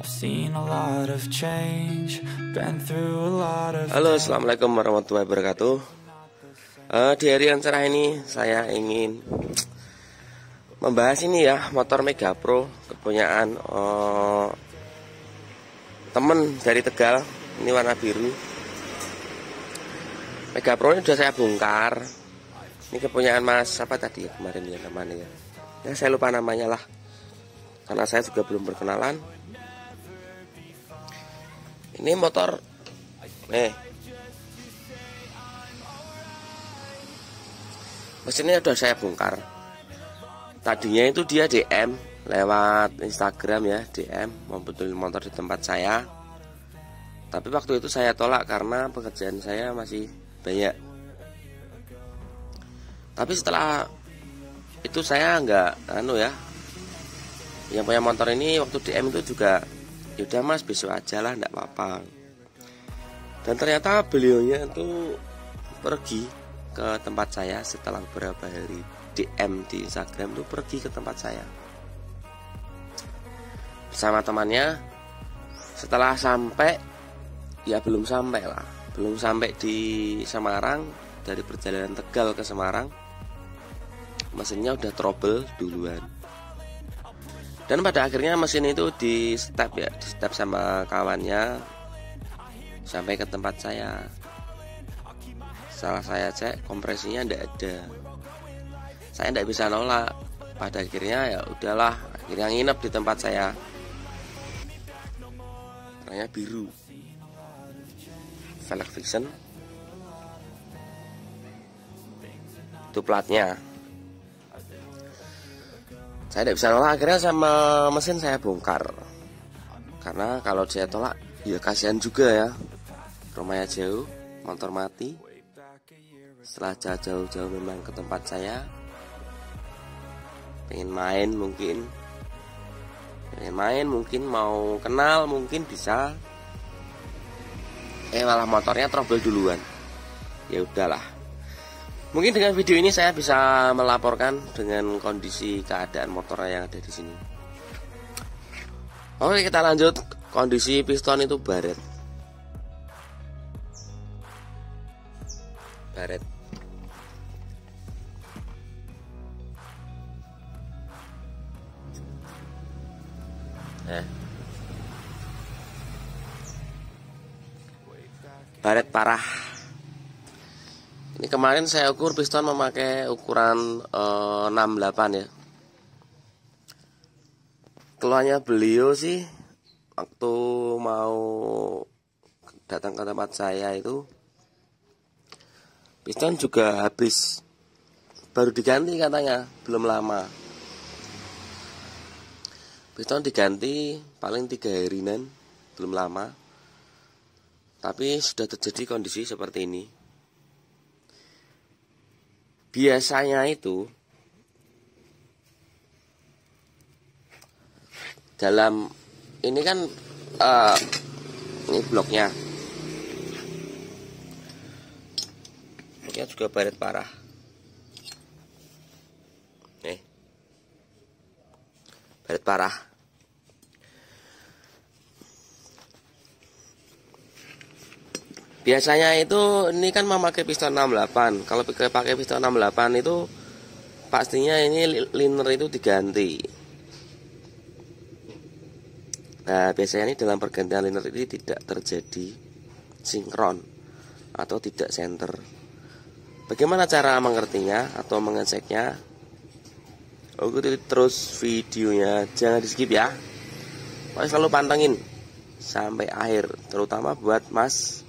Halo, assalamualaikum warahmatullahi wabarakatuh. Di hari yang cerah ini saya ingin membahas ini ya, motor Mega Pro kepunyaan temen dari Tegal. Ini warna biru. Mega Pro ini sudah saya bongkar. Ini kepunyaan Mas apa tadi ya kemarin ya namanya ya. Ya saya lupa namanya lah, karena saya juga belum berkenalan. Ini motor mesinnya sudah saya bongkar. Tadinya itu dia DM lewat Instagram ya, DM mau betulin motor di tempat saya. Tapi waktu itu saya tolak karena pekerjaan saya masih banyak. Tapi setelah itu saya nggak yang punya motor ini waktu DM itu juga, yaudah mas besok aja lah, enggak apa-apa. Dan ternyata beliaunya itu pergi ke tempat saya setelah beberapa hari DM di Instagram, itu pergi ke tempat saya bersama temannya. Setelah sampai, ya belum sampai di Semarang, dari perjalanan Tegal ke Semarang mesinnya udah trouble duluan. Dan pada akhirnya mesin itu di step sama kawannya sampai ke tempat saya. Setelah saya cek, kompresinya enggak ada. Saya enggak bisa nolak. Pada akhirnya ya udahlah, akhirnya nginep di tempat saya. Warnanya biru, velg fiction, itu platnya. Saya tidak bisa nolak, akhirnya sama mesin saya bongkar. Karena kalau saya tolak, ya kasihan juga ya. Rumahnya jauh, motor mati. Setelah jauh-jauh memang ke tempat saya, pengen main mungkin mau kenal mungkin bisa. Malah motornya trouble duluan. Ya udahlah. Mungkin dengan video ini saya bisa melaporkan dengan kondisi keadaan motor yang ada di sini. Oke, kita lanjut. Kondisi piston itu baret. Baret parah. Ini kemarin saya ukur piston memakai ukuran 68 ya. Keluarnya beliau sih waktu mau datang ke tempat saya itu, piston juga habis, baru diganti katanya, belum lama. Piston diganti paling 3 harian, belum lama. Tapi sudah terjadi kondisi seperti ini. Biasanya itu dalam ini kan ini bloknya juga baret parah. Baret parah. Biasanya itu ini kan memakai piston 68. Kalau pakai piston 68 itu pastinya ini liner itu diganti. Nah, biasanya ini dalam pergantian liner ini tidak terjadi sinkron atau tidak center. Bagaimana cara mengertinya atau mengeceknya? Ikuti terus videonya, jangan di skip ya. Selalu pantengin sampai akhir, terutama buat mas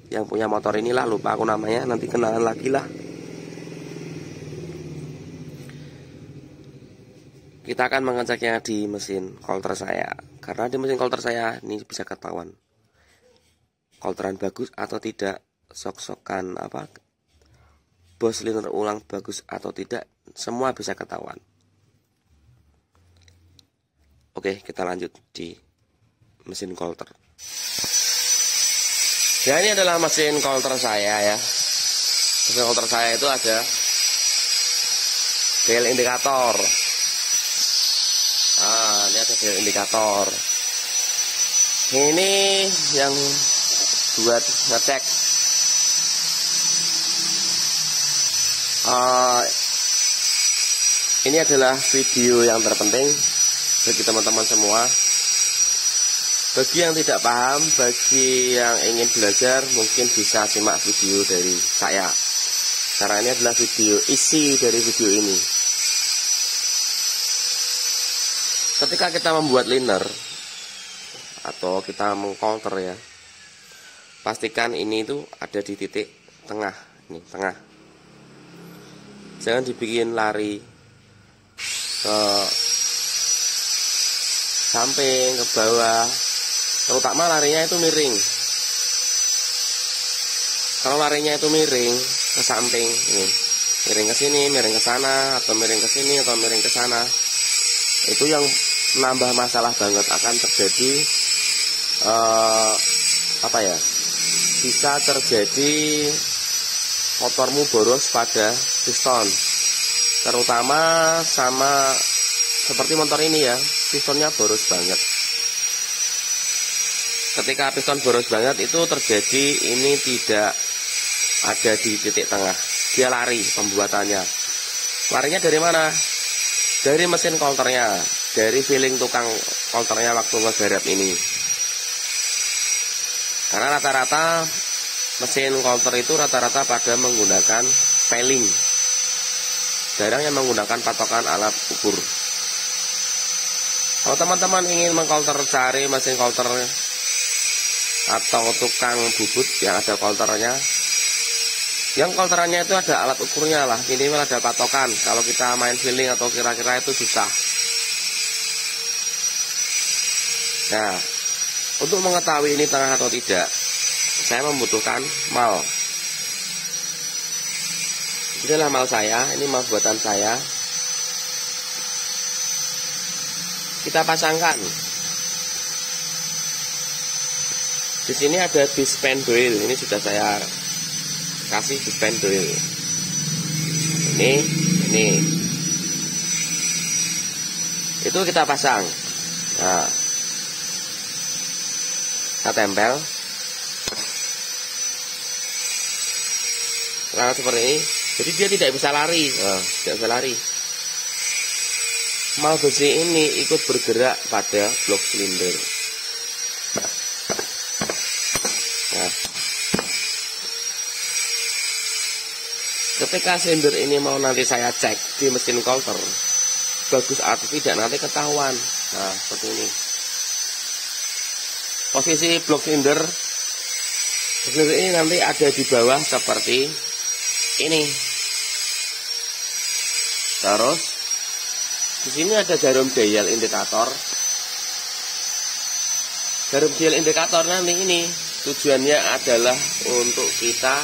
yang punya motor inilah, lupa aku namanya, nanti kenalan lagi lah. Kita akan mengeceknya di mesin kolter saya, karena di mesin kolter saya ini bisa ketahuan kolteran bagus atau tidak, sok-sokan bos liner ulang bagus atau tidak, semua bisa ketahuan. Oke, kita lanjut di mesin kolter. Ya, ini adalah mesin kolter saya ya. Mesin kolter saya itu ada dial indikator. Ini ada dial indikator. Ini yang buat ngecek ini adalah video yang terpenting bagi teman-teman semua. Bagi yang tidak paham, bagi yang ingin belajar, mungkin bisa simak video dari saya, karena ini adalah video isi dari video ini. Ketika kita membuat liner atau kita mengcounter ya, pastikan ini itu ada di titik tengah, ini tengah. Jangan dibikin lari ke samping, ke bawah, terutama larinya itu miring. Kalau larinya itu miring ke samping, ini miring ke sini, miring ke sana, atau miring ke sini, atau miring ke sana, itu yang menambah masalah banget. Akan terjadi bisa terjadi motormu boros pada piston, terutama sama seperti motor ini ya, pistonnya boros banget. Ketika piston boros banget itu terjadi, ini tidak ada di titik tengah, dia lari pembuatannya. Larinya dari mana? Dari mesin counternya, dari feeling tukang counternya waktu ngegarap ini. Karena rata-rata mesin counter itu rata-rata pada menggunakan peeling, jarang yang menggunakan patokan alat ukur. Kalau teman-teman ingin mengcounter, cari mesin counter atau tukang bubut yang ada counternya, yang counterannya itu ada alat ukurnya lah, minimal ada patokan. Kalau kita main feeling atau kira-kira itu susah. Nah, untuk mengetahui ini tengah atau tidak, saya membutuhkan mal. Inilah mal saya, ini mal buatan saya. Kita pasangkan. Di sini ada dispendoil, ini sudah saya kasih dispendoil. Ini. Itu kita pasang. Nah, kita tempel. Nah, seperti ini. Jadi dia tidak bisa lari. Tidak bisa lari. Mal besi ini ikut bergerak pada blok silinder. Nah, ketika silinder ini mau nanti saya cek di mesin counter, bagus atau tidak nanti ketahuan. Nah, seperti ini. Posisi blok silinder ini nanti ada di bawah seperti ini. Terus di sini ada jarum dial indikator. Jarum dial indikator nanti ini tujuannya adalah untuk kita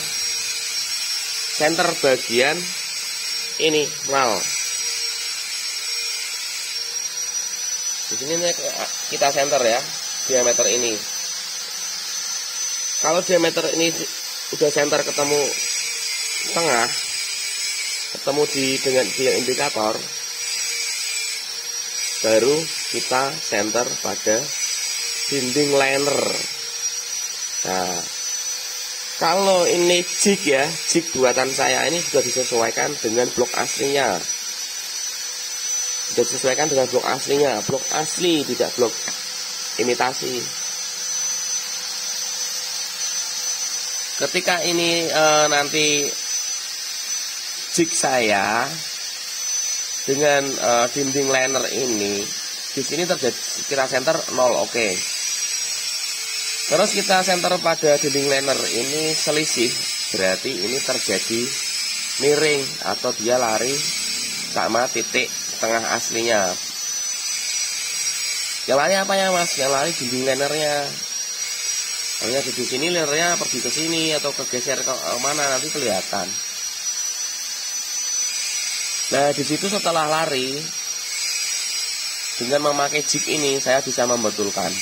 center bagian ini mal. Di sini kita center ya, diameter ini. Kalau diameter ini udah center ketemu tengah, ketemu dengan dial indikator, baru kita center pada dinding liner. Nah, kalau ini jig ya, jig buatan saya ini sudah disesuaikan dengan blok aslinya. Sudah disesuaikan dengan blok aslinya, blok asli, tidak blok imitasi. Ketika ini nanti jig saya dengan dinding liner ini, di sini terjadi kira center 0, oke. Terus kita center pada dinding liner ini selisih, berarti ini terjadi miring atau dia lari sama titik tengah aslinya. Yang lari apa ya mas? Yang lari dinding linernya. Hanya di sini linernya pergi ke sini atau kegeser ke mana nanti kelihatan. Nah, di situ setelah lari dengan memakai jig ini saya bisa membetulkan.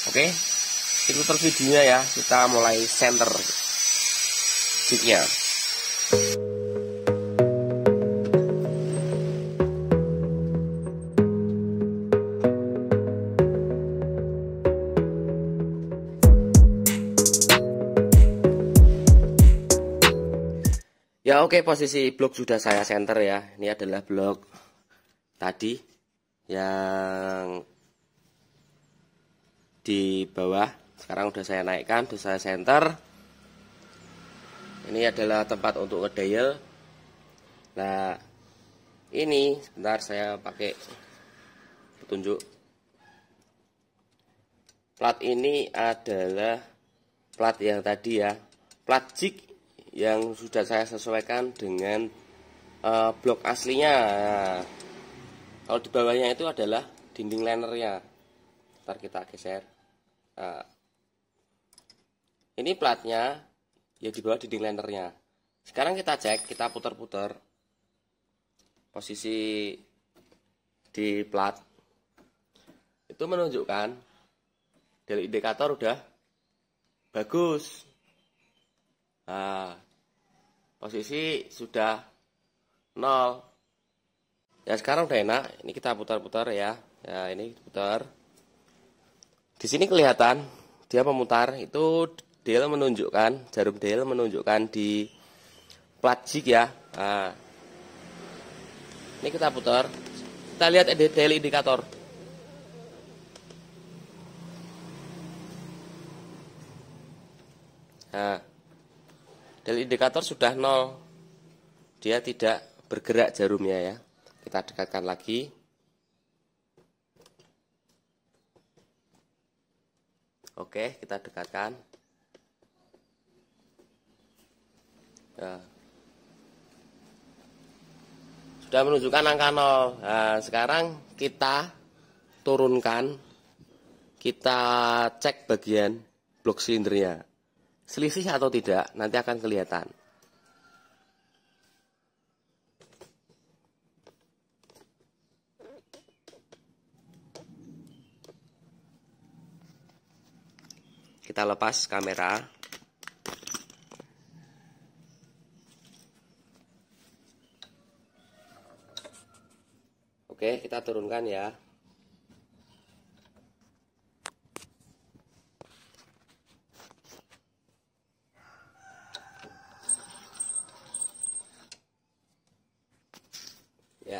Oke, itu terus videonya ya. Kita mulai center jignya. Ya oke, posisi blok sudah saya center ya. Ini adalah blok tadi yang di bawah. Sekarang udah saya naikkan, udah saya center. Ini adalah tempat untuk ngedial. Nah, ini sebentar saya pakai petunjuk. Plat ini adalah plat yang tadi ya, plat jig yang sudah saya sesuaikan dengan blok aslinya. Nah, kalau di bawahnya itu adalah dinding linernya. Ntar kita geser. Nah, ini platnya ya di bawah dinding linernya. Sekarang kita cek, kita putar-putar posisi di plat. Itu menunjukkan dari indikator udah bagus. Nah, posisi sudah 0. Ya sekarang udah enak. Ini kita putar-putar ya. Ya ini putar. Di sini kelihatan dia memutar. Itu dial menunjukkan, jarum dial menunjukkan di plat jig ya. Nah, ini kita putar. Kita lihat dial indikator. Nah, dial indikator sudah 0. Dia tidak bergerak jarumnya ya. Kita dekatkan lagi. Oke, kita dekatkan. Nah, sudah menunjukkan angka 0. Nah, sekarang kita turunkan. Kita cek bagian blok silindernya. Selisih atau tidak, nanti akan kelihatan. Kita lepas kamera. Oke, kita turunkan ya. Ya.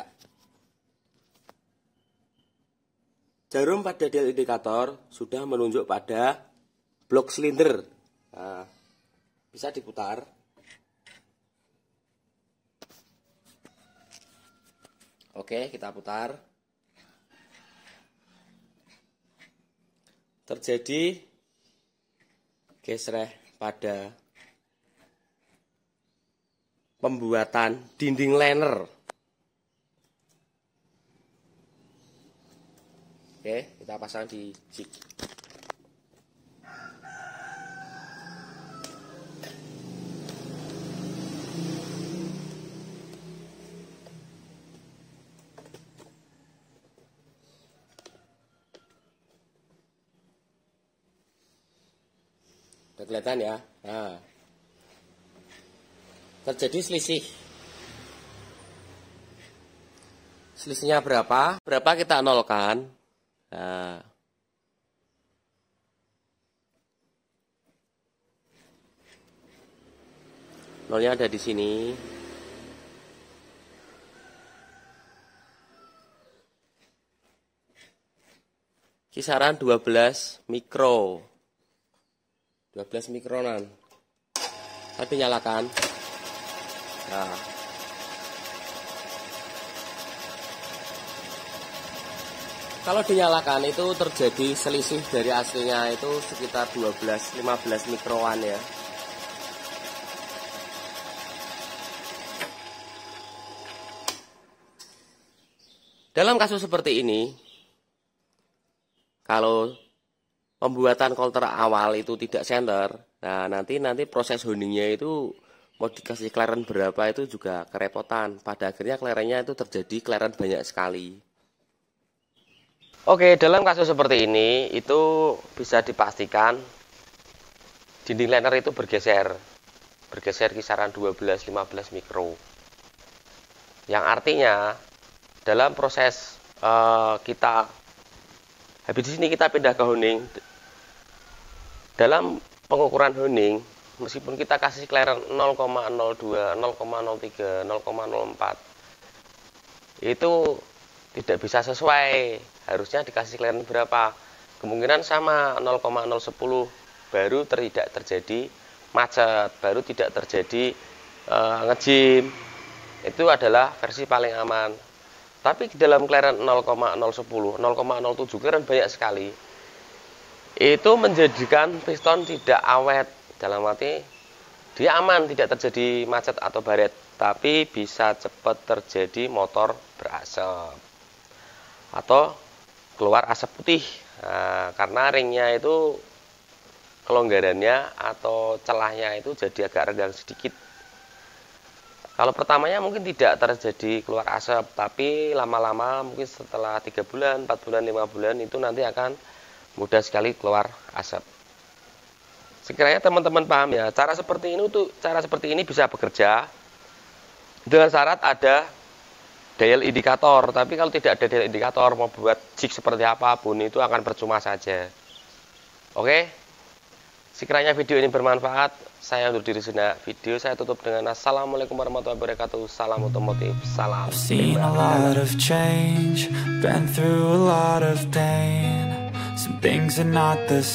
Jarum pada dial indikator sudah menunjuk pada blok silinder. Nah, bisa diputar. Oke, kita putar. Terjadi gesreh pada pembuatan dinding liner. Oke, kita pasang di jig. Udah kelihatan ya. Nah, terjadi selisih. Selisihnya berapa? Berapa kita nolkan. Nah, nolnya ada di sini. Kisaran 12 mikro. 12 mikronan. Tapi nyalakan. Nah, kalau dinyalakan itu terjadi selisih dari aslinya itu sekitar 12-15 mikroan ya. Dalam kasus seperti ini, kalau pembuatan coulter awal itu tidak center, nah nanti proses honingnya itu mau dikasih clearance berapa itu juga kerepotan. Pada akhirnya clearance-nya itu terjadi clearance banyak sekali. Oke, dalam kasus seperti ini itu bisa dipastikan dinding liner itu bergeser kisaran 12-15 mikro. Yang artinya dalam proses kita habis di sini kita pindah ke honing. Dalam pengukuran honing meskipun kita kasih clearance 0,02, 0,03, 0,04, itu tidak bisa sesuai. Harusnya dikasih clearance berapa? Kemungkinan sama 0,010, baru tidak terjadi macet, baru tidak terjadi ngejim. Itu adalah versi paling aman. Tapi di dalam clearance 0,010, 0,07 clearance banyak sekali. Itu menjadikan piston tidak awet. Dalam arti dia aman, tidak terjadi macet atau baret, tapi bisa cepat terjadi motor berasap atau keluar asap putih. Nah, karena ringnya itu kelonggarannya atau celahnya itu jadi agak renggang sedikit. Kalau pertamanya mungkin tidak terjadi keluar asap, tapi lama-lama mungkin setelah 3 bulan, 4 bulan, 5 bulan itu nanti akan mudah sekali keluar asap. Sekiranya teman-teman paham ya, cara seperti ini bisa bekerja dengan syarat ada dial indikator. Tapi kalau tidak ada dial indikator, mau buat jig seperti apapun itu akan percuma saja. Oke? Sekiranya video ini bermanfaat, saya undur diri sudah. Video saya tutup dengan assalamualaikum warahmatullahi wabarakatuh. Salam otomotif, salam. I've seen a lot of change, been through a lot of pain. Some things are not the same.